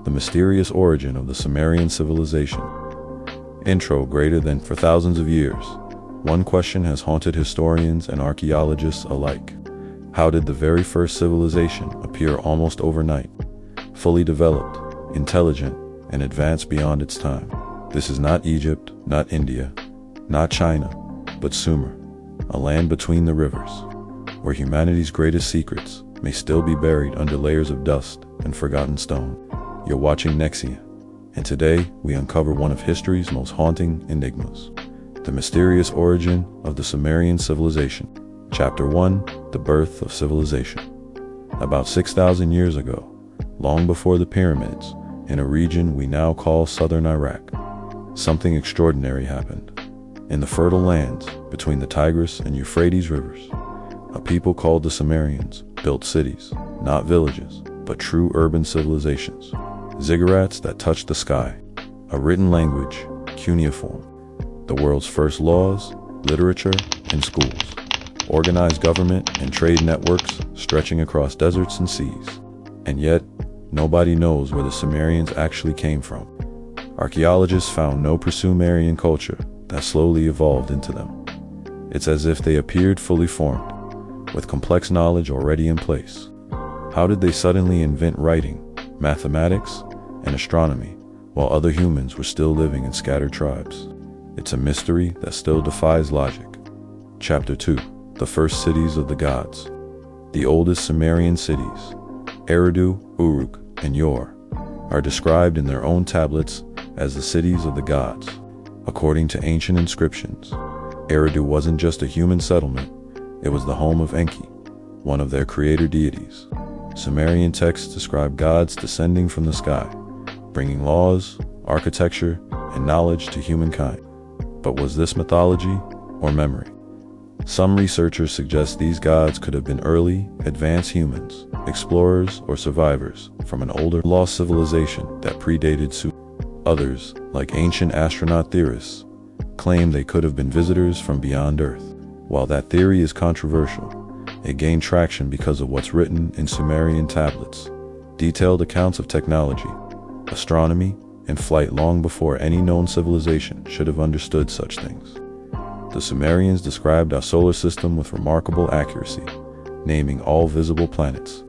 The mysterious origin of the Sumerian civilization. Intro. Greater than for thousands of years, one question has haunted historians and archaeologists alike. How did the very first civilization appear almost overnight, fully developed, intelligent, and advanced beyond its time? This is not Egypt, not India, not China, but Sumer, a land between the rivers, where humanity's greatest secrets may still be buried under layers of dust and forgotten stone. You're watching NEXION, and today we uncover one of history's most haunting enigmas, the mysterious origin of the Sumerian civilization. Chapter 1: The Birth of Civilization. About 6,000 years ago, long before the pyramids, in a region we now call southern Iraq, something extraordinary happened. In the fertile lands between the Tigris and Euphrates rivers, a people called the Sumerians built cities, not villages, but true urban civilizations. Ziggurats that touched the sky, a written language, cuneiform, the world's first laws, literature, and schools, organized government and trade networks stretching across deserts and seas. And yet, nobody knows where the Sumerians actually came from. Archaeologists found no pre-Sumerian culture that slowly evolved into them. It's as if they appeared fully formed, with complex knowledge already in place. How did they suddenly invent writing, mathematics, and astronomy, while other humans were still living in scattered tribes? It's a mystery that still defies logic. Chapter 2: The First Cities of the Gods. The oldest Sumerian cities, Eridu, Uruk, and Yor, are described in their own tablets as the cities of the gods. According to ancient inscriptions, Eridu wasn't just a human settlement, it was the home of Enki, one of their creator deities. Sumerian texts describe gods descending from the sky, bringing laws, architecture, and knowledge to humankind. But was this mythology or memory? Some researchers suggest these gods could have been early, advanced humans, explorers, or survivors from an older, lost civilization that predated Sumer. Others, like ancient astronaut theorists, claim they could have been visitors from beyond Earth. While that theory is controversial, it gained traction because of what's written in Sumerian tablets, detailed accounts of technology, astronomy, and flight long before any known civilization should have understood such things. The Sumerians described our solar system with remarkable accuracy, naming all visible planets,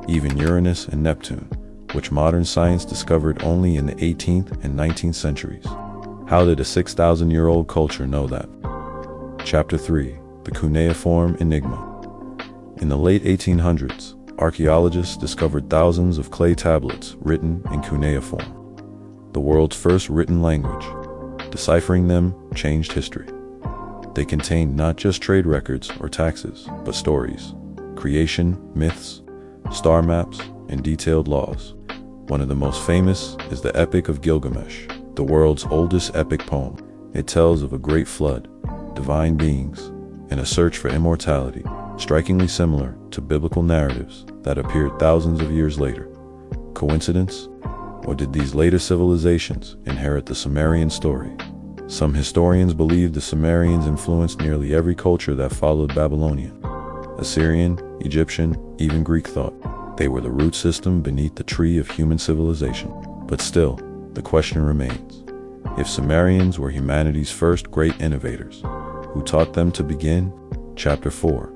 even Uranus and Neptune, which modern science discovered only in the 18th and 19th centuries. How did a 6,000-year-old culture know that? Chapter 3: The Cuneiform Enigma. In the late 1800s, archaeologists discovered thousands of clay tablets written in cuneiform, the world's first written language. Deciphering them changed history. They contained not just trade records or taxes, but stories, creation, myths, star maps, and detailed laws. One of the most famous is the Epic of Gilgamesh, the world's oldest epic poem. It tells of a great flood, divine beings, and a search for immortality, strikingly similar to biblical narratives that appeared thousands of years later. Coincidence? Or did these later civilizations inherit the Sumerian story? Some historians believe the Sumerians influenced nearly every culture that followed Babylonian, Assyrian, Egyptian, even Greek thought. They were the root system beneath the tree of human civilization. But still, the question remains. If Sumerians were humanity's first great innovators, who taught them to begin? Chapter 4: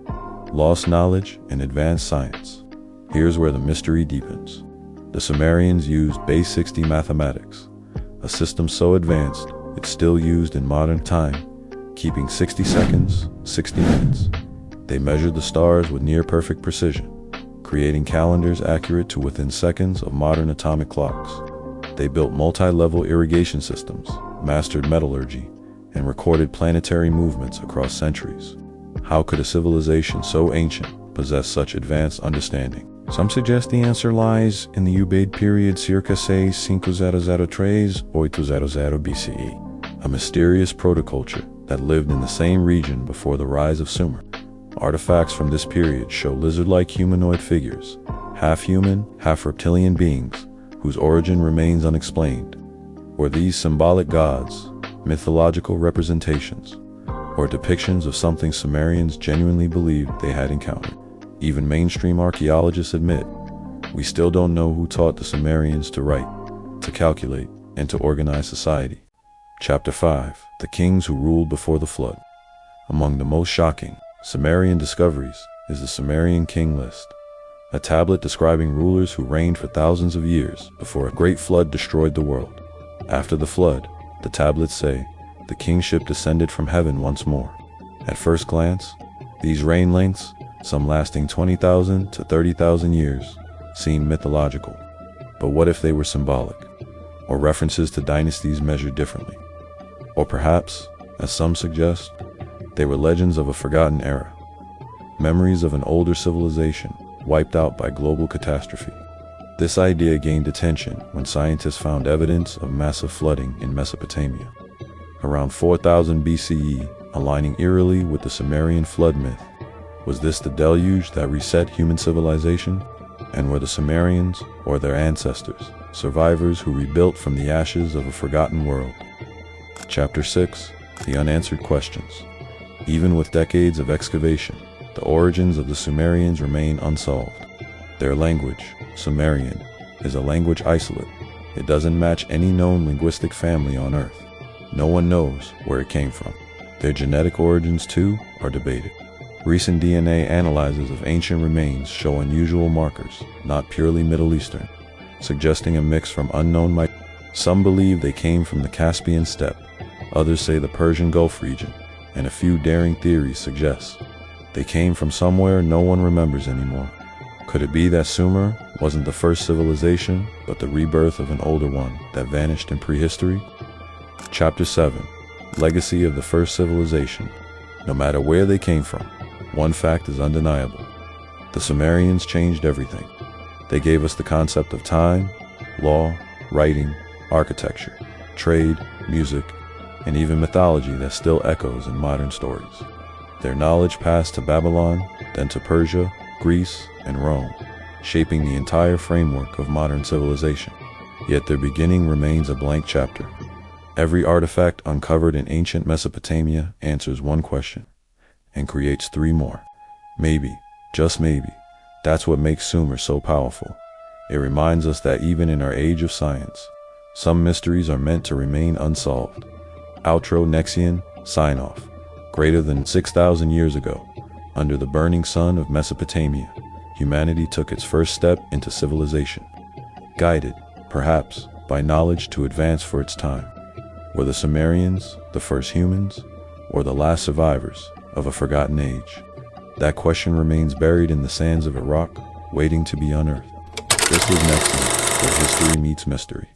Lost Knowledge and Advanced Science. Here's where the mystery deepens. The Sumerians used base 60 mathematics, a system so advanced it's still used in modern time, keeping 60 seconds, 60 minutes. They measured the stars with near-perfect precision, creating calendars accurate to within seconds of modern atomic clocks. They built multi-level irrigation systems, mastered metallurgy, and recorded planetary movements across centuries. How could a civilization so ancient possess such advanced understanding? Some suggest the answer lies in the Ubaid period circa 6503–800 BCE, a mysterious protoculture that lived in the same region before the rise of Sumer. Artifacts from this period show lizard-like humanoid figures, half human, half reptilian beings, whose origin remains unexplained. Were these symbolic gods, mythological representations, or depictions of something Sumerians genuinely believed they had encountered? Even mainstream archaeologists admit, we still don't know who taught the Sumerians to write. to calculate, and to organize society. Chapter 5. The Kings Who Ruled Before the Flood. Among the most shocking Sumerian discoveries is the Sumerian king list, a tablet describing rulers who reigned for thousands of years before a great flood destroyed the world. After the flood, the tablets say, the kingship descended from heaven once more. At first glance, these reign lengths, some lasting 20,000 to 30,000 years, seem mythological. But what if they were symbolic, or references to dynasties measured differently? Or perhaps, as some suggest, they were legends of a forgotten era, memories of an older civilization wiped out by global catastrophe. This idea gained attention when scientists found evidence of massive flooding in Mesopotamia, around 4000 BCE, aligning eerily with the Sumerian flood myth. Was this the deluge that reset human civilization? And were the Sumerians, or their ancestors, survivors who rebuilt from the ashes of a forgotten world? Chapter 6. The Unanswered Questions. Even with decades of excavation, the origins of the Sumerians remain unsolved. Their language, Sumerian, is a language isolate. It doesn't match any known linguistic family on Earth. No one knows where it came from. Their genetic origins, too, are debated. Recent DNA analyses of ancient remains show unusual markers, not purely Middle Eastern, suggesting a mix from unknown Some believe they came from the Caspian steppe, others say the Persian Gulf region, and a few daring theories suggest they came from somewhere no one remembers anymore. Could it be that Sumer wasn't the first civilization, but the rebirth of an older one that vanished in prehistory? Chapter 7. Legacy of the First Civilization. No matter where they came from, one fact is undeniable. The Sumerians changed everything. They gave us the concept of time, law, writing, architecture, trade, music, and even mythology that still echoes in modern stories. Their knowledge passed to Babylon, then to Persia, Greece, and Rome, shaping the entire framework of modern civilization. Yet their beginning remains a blank chapter. Every artifact uncovered in ancient Mesopotamia answers one question, and creates three more. Maybe, just maybe, that's what makes Sumer so powerful. It reminds us that even in our age of science, some mysteries are meant to remain unsolved. Outro NEXION, sign off. Greater than 6,000 years ago, under the burning sun of Mesopotamia, humanity took its first step into civilization, guided, perhaps, by knowledge to advance for its time. Were the Sumerians the first humans, or the last survivors of a forgotten age? That question remains buried in the sands of a rock, waiting to be unearthed. This was NEXION, where history meets mystery.